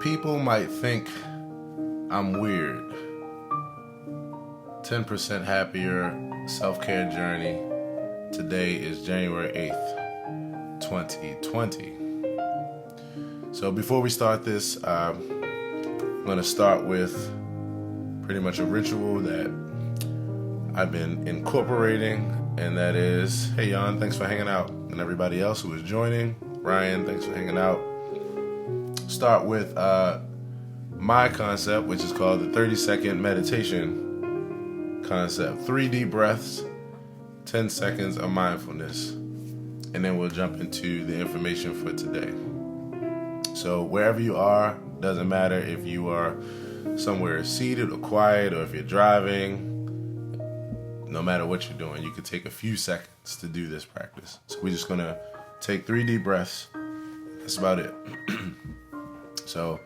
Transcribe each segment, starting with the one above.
People might think I'm weird. 10% happier self-care journey. Today is January 8th, 2020. So before we start this, I'm going to start with pretty much a ritual that I've been incorporating, and that is, hey Jan, thanks for hanging out. And everybody else who is joining, Ryan, thanks for hanging out. Start with my concept, which is called the 30-second meditation concept. 3 deep breaths, 10 seconds of mindfulness, and then we'll jump into the information for today. So wherever you are, doesn't matter if you are somewhere seated or quiet, or if you're driving, no matter what you're doing, you could take a few seconds to do this practice. So we're just going to take 3 deep breaths. That's about it. So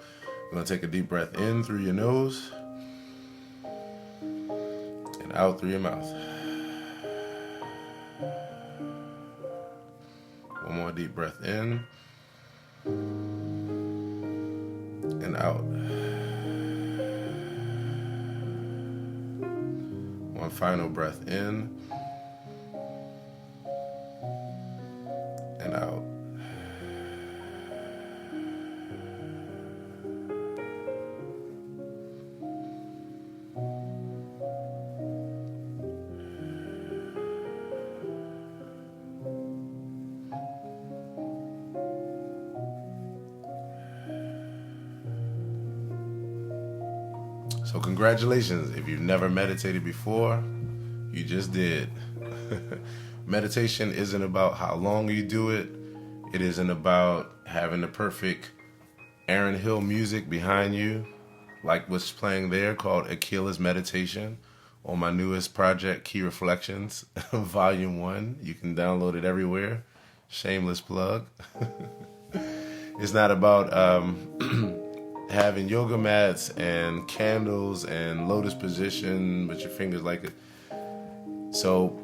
we're going to take a deep breath in through your nose and out through your mouth. One more deep breath in and out. One final breath in and out. So congratulations, if you've never meditated before, you just did. Meditation isn't about how long you do it. It isn't about having the perfect Aaron Hill music behind you, like what's playing there called Achilles Meditation on my newest project, Key Reflections, Volume 1. You can download it everywhere. Shameless plug. It's not about having yoga mats and candles and lotus position with your fingers like it. So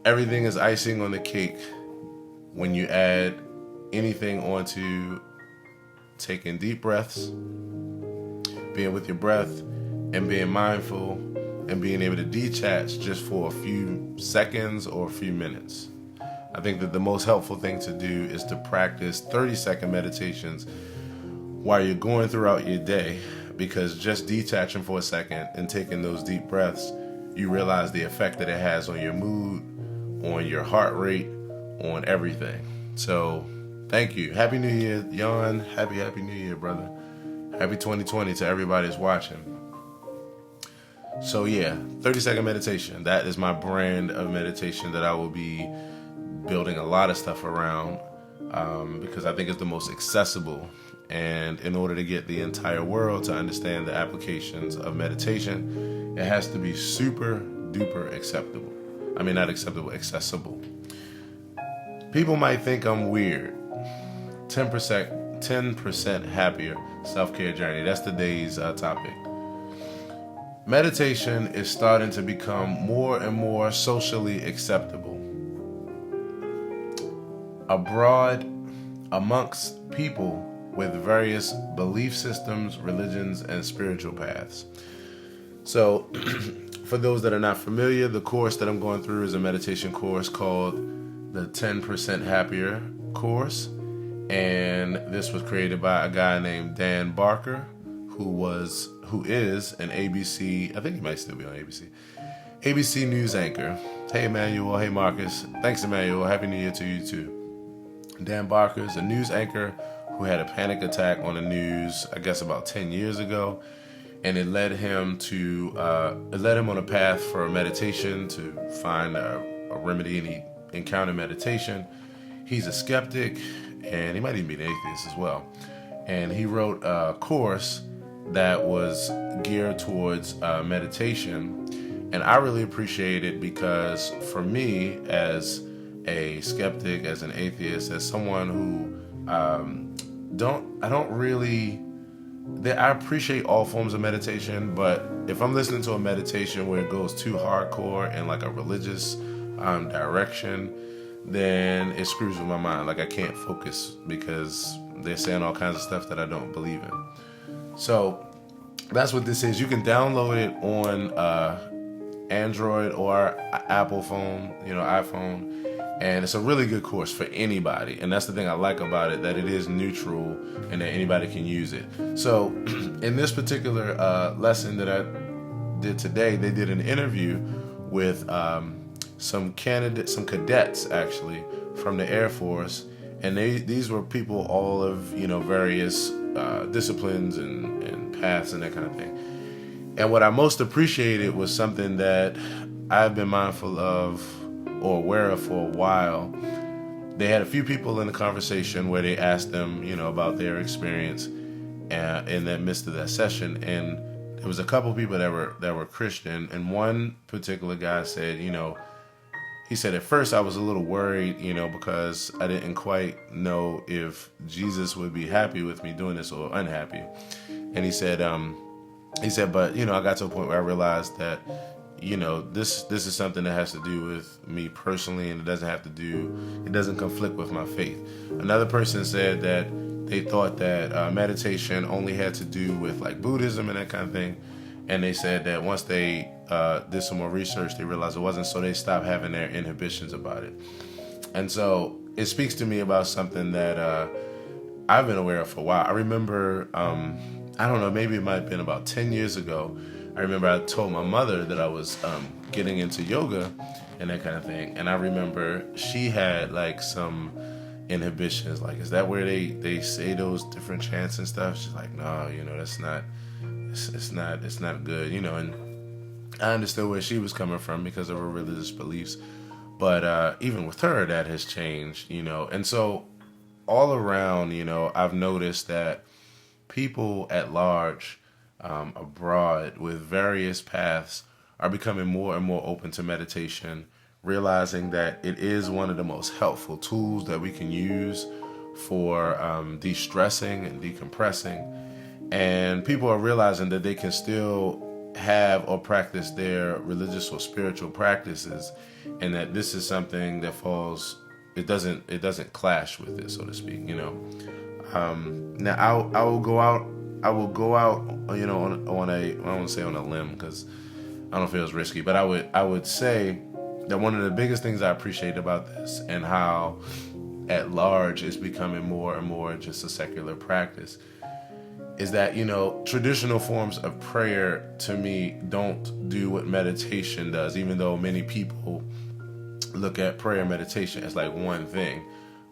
everything is icing on the cake when you add anything onto taking deep breaths, being with your breath, and being mindful, and being able to detach just for a few seconds or a few minutes. I think that the most helpful thing to do is to practice 30-second meditations while you're going throughout your day, because just detaching for a second and taking those deep breaths, you realize the effect that it has on your mood, on your heart rate, on everything. So thank you. Happy New Year, Jan. Happy New Year, brother. Happy 2020 to everybody that's watching. So yeah, 30-second meditation. That is my brand of meditation that I will be building a lot of stuff around, because I think it's the most accessible. And in order to get the entire world to understand the applications of meditation, it has to be super duper acceptable. I mean, not acceptable, accessible. People might think I'm weird. 10% happier self-care journey. That's today's topic. Meditation is starting to become more and more socially acceptable. Abroad, amongst people with various belief systems, religions, and spiritual paths. So, for those that are not familiar, the course that I'm going through is a meditation course called the 10% Happier course. And this was created by a guy named Dan Barker, who is an ABC, I think he might still be on ABC news anchor. Hey Emmanuel, hey Marcus. Thanks Emmanuel, Happy New Year to you too. Dan Barker is a news anchor who had a panic attack on the news, I guess about 10 years ago. And it led him on a path for meditation, to find a remedy, and he encountered meditation. He's a skeptic, and he might even be an atheist as well. And he wrote a course that was geared towards meditation. And I really appreciate it because for me, as a skeptic, as an atheist, as someone who I appreciate all forms of meditation, but if I'm listening to a meditation where it goes too hardcore in like a religious direction, then it screws with my mind. Like I can't focus because they're saying all kinds of stuff that I don't believe in. So that's what this is. You can download it on Android or Apple phone, iPhone. And it's a really good course for anybody. And that's the thing I like about it, that it is neutral and that anybody can use it. So in this particular lesson that I did today, they did an interview with some cadets actually from the Air Force. And these were people all of, various disciplines and paths and that kind of thing. And what I most appreciated was something that I've been mindful of or aware of for a while. They had a few people in the conversation where they asked them, about their experience in the midst of that session. And there was a couple people that were Christian. And one particular guy said, he said, at first I was a little worried, because I didn't quite know if Jesus would be happy with me doing this or unhappy. And he said, but, I got to a point where I realized that, this is something that has to do with me personally, and it doesn't conflict with my faith. Another person said that they thought that meditation only had to do with like Buddhism and that kind of thing. And they said that once they did some more research, they realized it wasn't, so they stopped having their inhibitions about it. And so it speaks to me about something that I've been aware of for a while. I remember, I don't know, maybe it might have been about 10 years ago. I remember I told my mother that I was getting into yoga and that kind of thing. And I remember she had like some inhibitions. Like, is that where they say those different chants and stuff? She's like, no, that's not, it's not good, and I understood where she was coming from because of her religious beliefs. But even with her, that has changed, And so all around, I've noticed that people at large, abroad with various paths, are becoming more and more open to meditation, realizing that it is one of the most helpful tools that we can use for de-stressing and decompressing. And people are realizing that they can still have or practice their religious or spiritual practices, and that this is something that it doesn't clash with it, so to speak, Now I will go out, on a, I don't want to say on a limb because I don't feel it's risky, but I would say that one of the biggest things I appreciate about this, and how at large it's becoming more and more just a secular practice, is that, traditional forms of prayer to me don't do what meditation does, even though many people look at prayer and meditation as like one thing.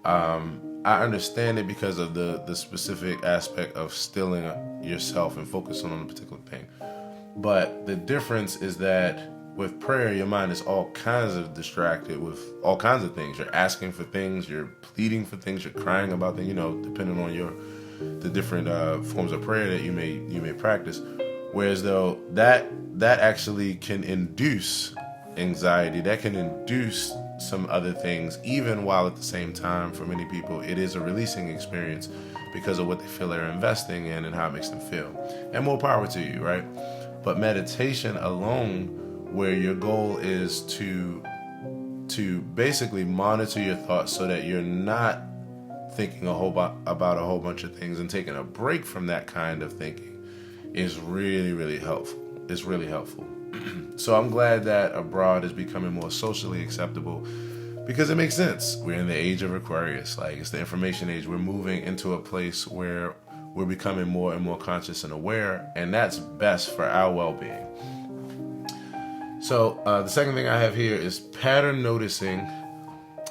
I understand it because of the specific aspect of stilling yourself and focusing on a particular thing. But the difference is that with prayer, your mind is all kinds of distracted with all kinds of things. You're asking for things, you're pleading for things, you're crying about things, depending on the different forms of prayer that you may practice. Whereas though that actually can induce anxiety, that can induce some other things, even while at the same time, for many people, it is a releasing experience because of what they feel they're investing in and how it makes them feel. And more power to you, right? But meditation alone, where your goal is to basically monitor your thoughts so that you're not thinking about a whole bunch of things and taking a break from that kind of thinking, is really, really helpful. It's really helpful. So I'm glad that abroad is becoming more socially acceptable, because it makes sense. We're in the age of Aquarius. Like, it's the information age. We're moving into a place where we're becoming more and more conscious and aware, and that's best for our well-being. So the second thing I have here is pattern noticing.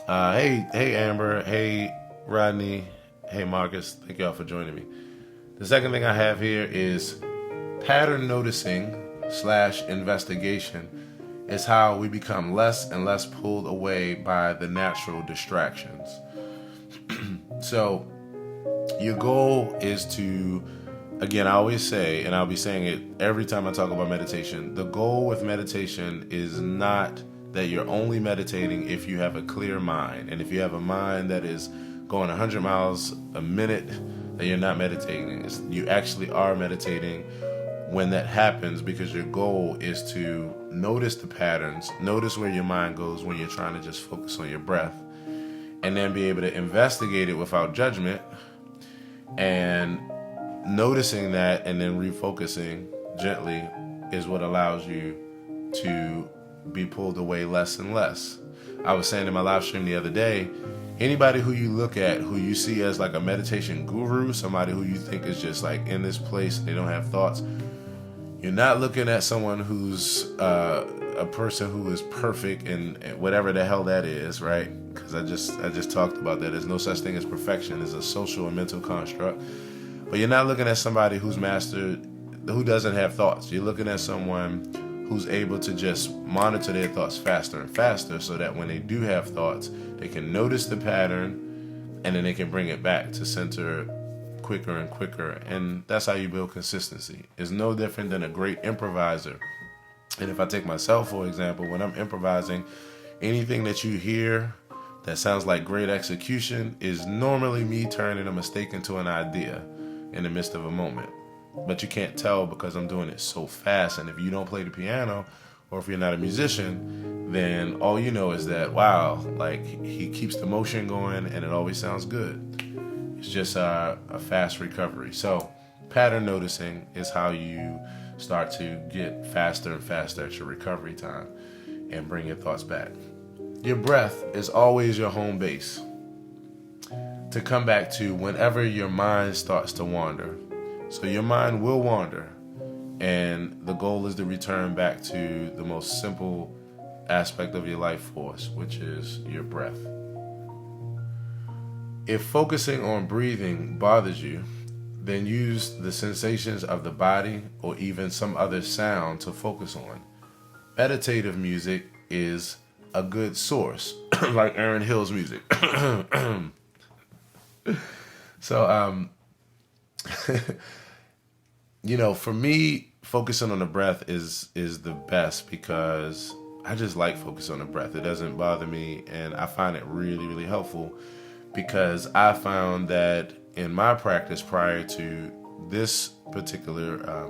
Hey Amber, hey Rodney, hey Marcus, thank y'all for joining me. The second thing I have here is pattern noticing / investigation is how we become less and less pulled away by the natural distractions. So your goal is to, again, I always say, and I'll be saying it every time I talk about meditation, the goal with meditation is not that you're only meditating if you have a clear mind. And if you have a mind that is going 100 miles a minute, that you're not meditating. You actually are meditating when that happens, because your goal is to notice the patterns, notice where your mind goes when you're trying to just focus on your breath, and then be able to investigate it without judgment and noticing that and then refocusing gently is what allows you to be pulled away less and less. I was saying in my live stream the other day, anybody who you look at, who you see as like a meditation guru, somebody who you think is just like in this place, they don't have thoughts, you're not looking at someone who's a person who is perfect and whatever the hell that is, right? Because I just talked about that. There's no such thing as perfection. It's a social and mental construct. But you're not looking at somebody who's mastered, who doesn't have thoughts. You're looking at someone who's able to just monitor their thoughts faster and faster, so that when they do have thoughts, they can notice the pattern and then they can bring it back to center quicker and quicker. And that's how you build consistency. It's no different than a great improviser. And if I take myself, for example, when I'm improvising, anything that you hear that sounds like great execution is normally me turning a mistake into an idea in the midst of a moment. But you can't tell because I'm doing it so fast. And if you don't play the piano, or if you're not a musician, then all you know is that, wow, like he keeps the motion going and it always sounds good. It's just a fast recovery. So pattern noticing is how you start to get faster and faster at your recovery time and bring your thoughts back. Your breath is always your home base to come back to whenever your mind starts to wander. So your mind will wander, and the goal is to return back to the most simple aspect of your life force, which is your breath. If focusing on breathing bothers you, then use the sensations of the body or even some other sound to focus on. Meditative music is a good source, like Aaron Hill's music. So, for me, focusing on the breath is the best because I just like focusing on the breath. It doesn't bother me, and I find it really, really helpful because I found that in my practice prior to this particular,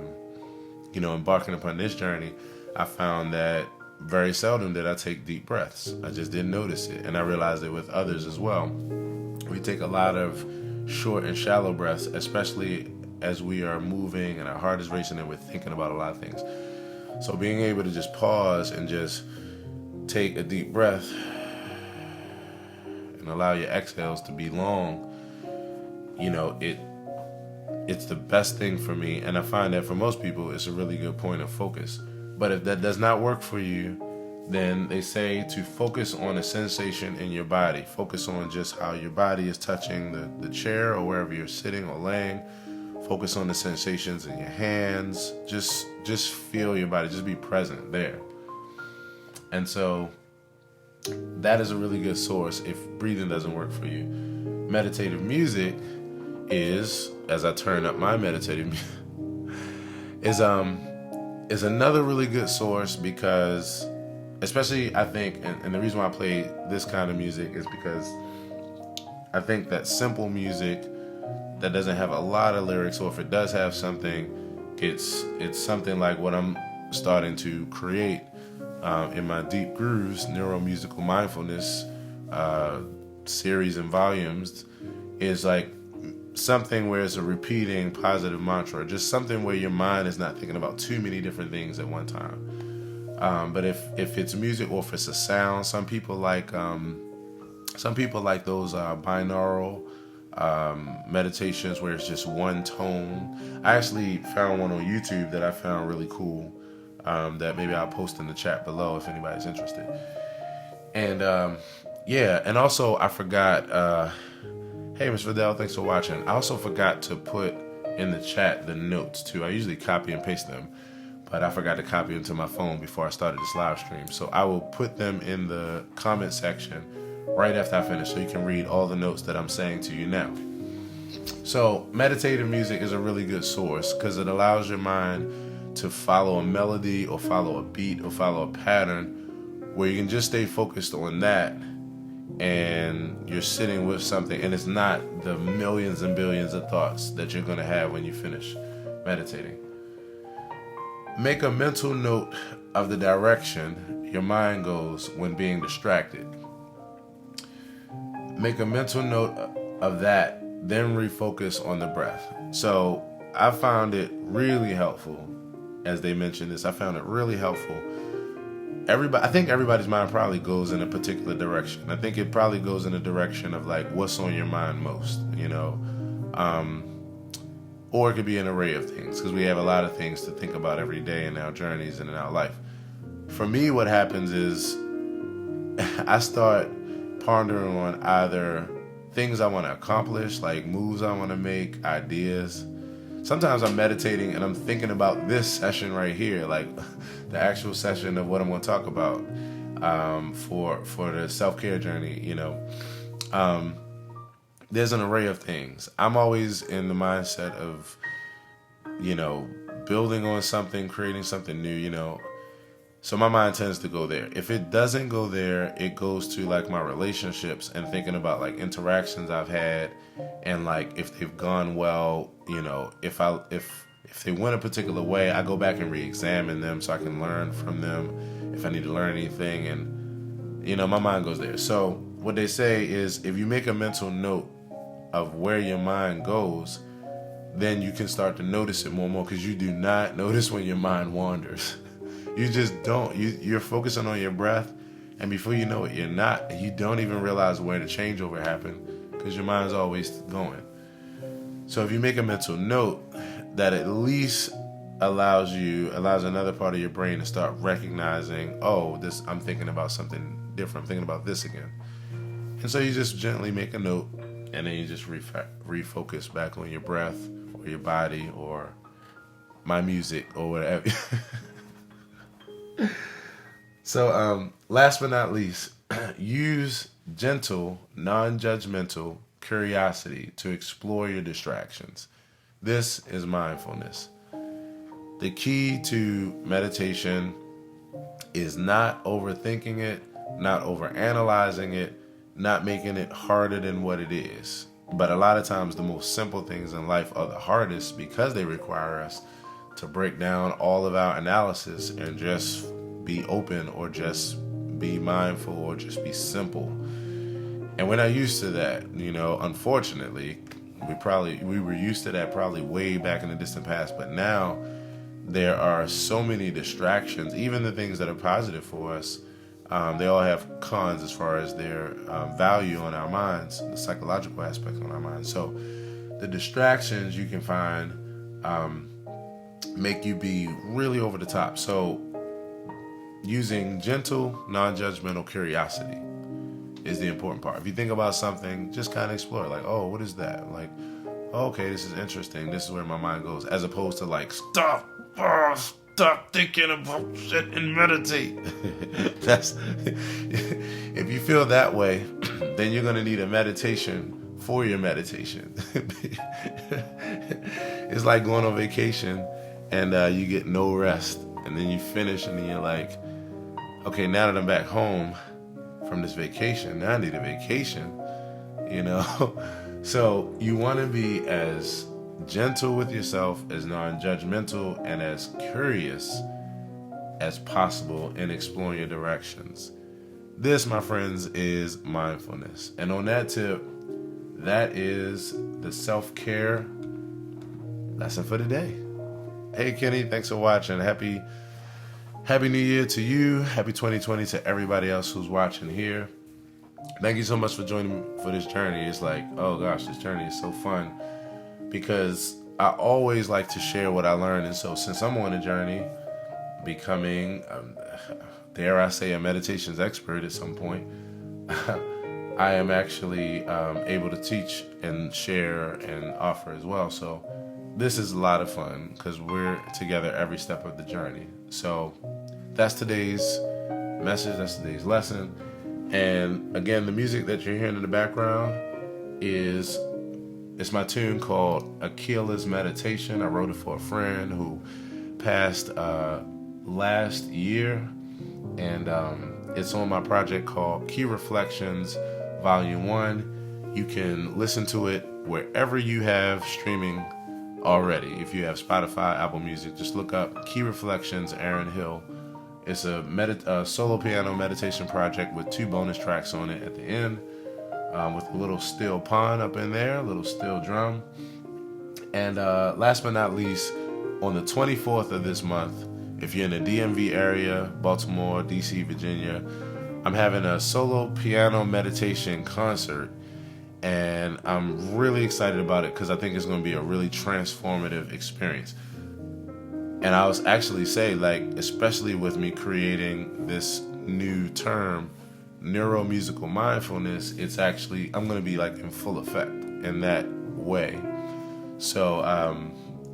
embarking upon this journey, I found that very seldom did I take deep breaths. I just didn't notice it, and I realized it with others as well. We take a lot of short and shallow breaths, especially as we are moving and our heart is racing and we're thinking about a lot of things. So being able to just pause and just take a deep breath and allow your exhales to be long, it's the best thing for me. And I find that for most people, it's a really good point of focus. But if that does not work for you, then they say to focus on a sensation in your body. Focus on just how your body is touching the chair or wherever you're sitting or laying. Focus on the sensations in your hands. Just feel your body. Just be present there. And so that is a really good source if breathing doesn't work for you. Meditative music is, as I turn up my meditative music, is another really good source because, especially I think, and the reason why I play this kind of music is because I think that simple music that doesn't have a lot of lyrics, or if it does have something, it's something like what I'm starting to create in my Deep Grooves Neuromusical Mindfulness series and volumes, is like something where it's a repeating positive mantra, just something where your mind is not thinking about too many different things at one time. But if it's music or if it's a sound, some people like those binaural meditations where it's just one tone. I actually found one on YouTube that I found really cool, that maybe I'll post in the chat below if anybody's interested. And and also I forgot, hey Ms. Fidel, thanks for watching. I also forgot to put in the chat the notes too. I usually copy and paste them, but I forgot to copy them to my phone before I started this live stream. So I will put them in the comment section right after I finish, so you can read all the notes that I'm saying to you now. So meditative music is a really good source because it allows your mind to follow a melody or follow a beat or follow a pattern where you can just stay focused on that, and you're sitting with something, and it's not the millions and billions of thoughts that you're going to have when you finish meditating. Make a mental note of the direction your mind goes when being distracted. Make a mental note of that, then refocus on the breath. So I found it really helpful. As they mentioned this, I found it really helpful. I think everybody's mind probably goes in a particular direction. I think it probably goes in a direction of like what's on your mind most, or it could be an array of things, because we have a lot of things to think about every day in our journeys and in our life. For me, what happens is I start pondering on either things I want to accomplish, like moves I want to make, ideas. Sometimes I'm meditating and I'm thinking about this session right here, like the actual session of what I'm going to talk about for the self-care journey, There's an array of things. I'm always in the mindset of, building on something, creating something new, So my mind tends to go there. If it doesn't go there, it goes to like my relationships and thinking about like interactions I've had and like if they've gone well, if they went a particular way, I go back and re-examine them so I can learn from them if I need to learn anything, and my mind goes there. So what they say is if you make a mental note of where your mind goes, then you can start to notice it more and more, because you do not notice when your mind wanders. You just don't. You're focusing on your breath, and before you know it, you're not. You don't even realize where the changeover happened, because your mind's always going. So if you make a mental note, that at least allows another part of your brain to start recognizing, I'm thinking about something different. I'm thinking about this again. And so you just gently make a note, and then you just refocus back on your breath or your body or my music or whatever. So, last but not least, use gentle, non-judgmental curiosity to explore your distractions. This is mindfulness. The key to meditation is not overthinking it, not overanalyzing it, not making it harder than what it is. But a lot of times the most simple things in life are the hardest, because they require us to break down all of our analysis and just be open, or just be mindful, or just be simple. And we're not used to that, unfortunately. We were used to that probably way back in the distant past, but now there are so many distractions, even the things that are positive for us. They all have cons as far as their value on our minds, the psychological aspect on our minds. So the distractions you can find make you be really over the top. So using gentle, non-judgmental curiosity is the important part. If you think about something, just kind of explore, like, what is that? Like, okay, this is interesting. This is where my mind goes, as opposed to like, stop thinking about shit and meditate. If you feel that way, then you're going to need a meditation for your meditation. It's like going on vacation and you get no rest, and then you finish, and then you're like, okay, now that I'm back home from this vacation, now I need a vacation, So you want to be as gentle with yourself, as non-judgmental, and as curious as possible in exploring your directions. This, my friends, is mindfulness. And on that tip, that is the self-care lesson for today. Hey, Kenny, thanks for watching. Happy New Year to you. Happy 2020 to everybody else who's watching here. Thank you so much for joining me for this journey. It's like, oh gosh, this journey is so fun, because I always like to share what I learned. And so since I'm on a journey, becoming, dare I say, a meditations expert at some point, I am actually able to teach and share and offer as well. So this is a lot of fun, because we're together every step of the journey. So that's today's message. That's today's lesson. And again, the music that you're hearing in the background it's my tune called Achilles Meditation. I wrote it for a friend who passed last year, and it's on my project called Key Reflections Volume 1. You can listen to it wherever you have streaming already. If you have Spotify, Apple Music, just look up Key Reflections, Aaron Hill. It's a solo piano meditation project with 2 bonus tracks on it at the end, with a little steel pond up in there, a little steel drum. And last but not least, on the 24th of this month, if you're in the DMV area, Baltimore, DC, Virginia, I'm having a solo piano meditation concert. And I'm really excited about it because I think it's going to be a really transformative experience. And I was actually say, like, especially with me creating this new term, neuromusical mindfulness, it's actually, I'm going to be like in full effect in that way. So,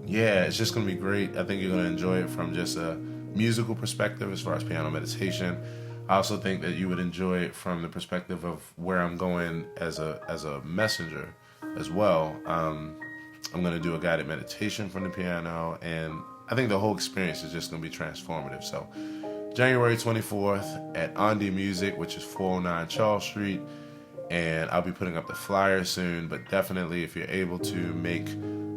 yeah, it's just going to be great. I think you're going to enjoy it from just a musical perspective as far as piano meditation. I also think that you would enjoy it from the perspective of where I'm going as a messenger as well. I'm going to do a guided meditation from the piano, and I think the whole experience is just going to be transformative. So January 24th at Ondi Music, which is 409 Charles Street, and I'll be putting up the flyer soon, but definitely if you're able to make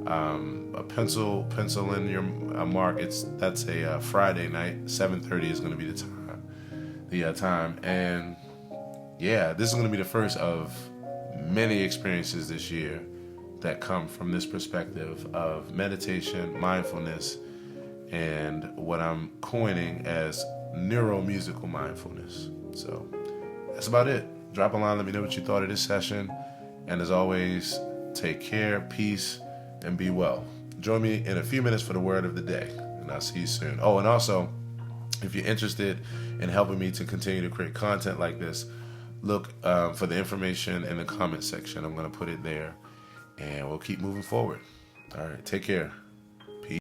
a pencil in your mark, that's a Friday night. 7:30 is going to be the time, and yeah, this is going to be the first of many experiences this year that come from this perspective of meditation, mindfulness, and what I'm coining as neuromusical mindfulness. So that's about it. Drop a line, let me know what you thought of this session, and as always, take care, peace, and be well. Join me in a few minutes for the word of the day, and I'll see you soon. Oh, and also, if you're interested in helping me to continue to create content like this, look for the information in the comment section. I'm going to put it there, and we'll keep moving forward. All right, take care.